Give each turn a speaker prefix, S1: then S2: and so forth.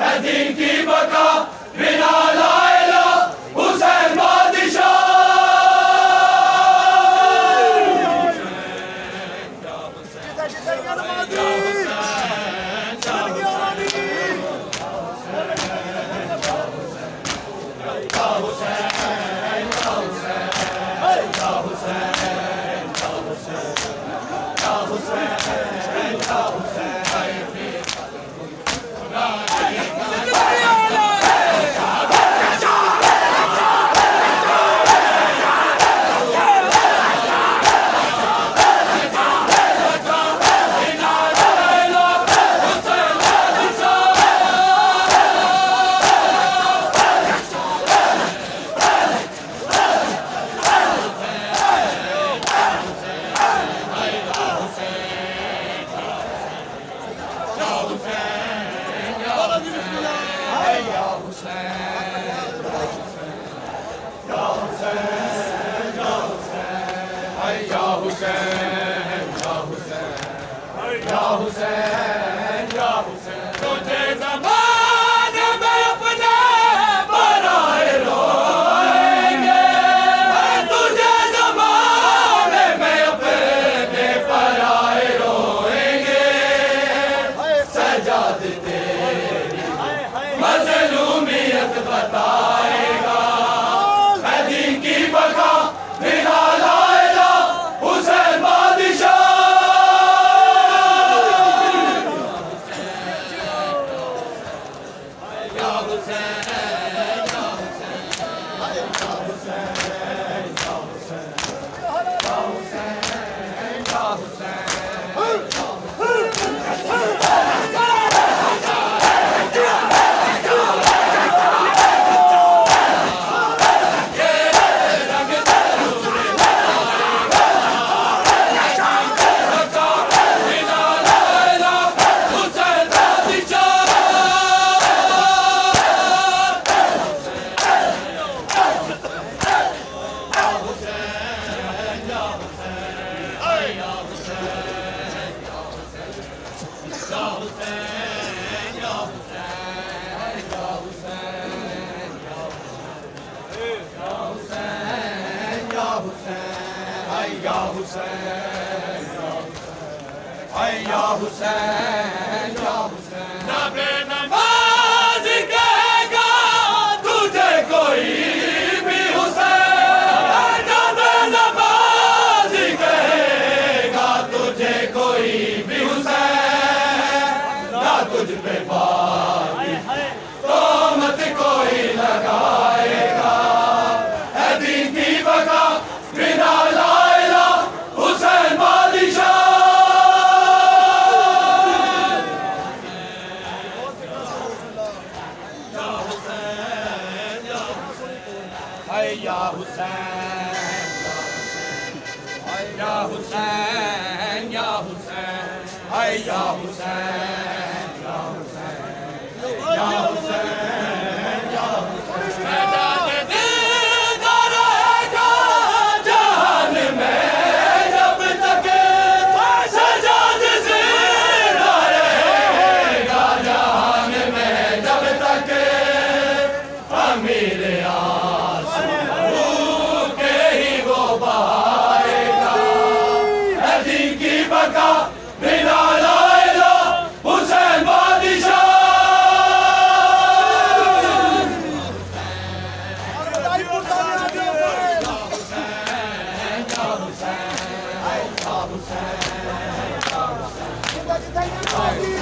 S1: है दीन की बका बिना ला इलाहा हुसैन बादशाह। तुझे ज़माने में अपने पराए रोएंगे, तुझे ज़माने में अपने पराए रोएंगे। सजाद तेरी मज़लूमियत बताएगा, है दीन की बका बिना ला इलाहा हुसैन बादशाह। नबे नमाज कहेगा तुझे कोई भी हुसैन, नबे नमाज कहेगा तुझे कोई भी हुसैन। ना तुझ पे बात तो मत कोई लगाएगा, है दीन की बका बिना ला इलाहा हुसैन बादशाह। या हुसैन या हुसैन या हुसैन या हुसैन या हुसैन या हुसैन या हुसैन। मैदान दीदार रहेगा जहान में जब तक, सजाद ज़िंदा रहेगा जहान में जब तक। अमीर बिना ला इलाहा हुसैन बादशाह।
S2: Hussein's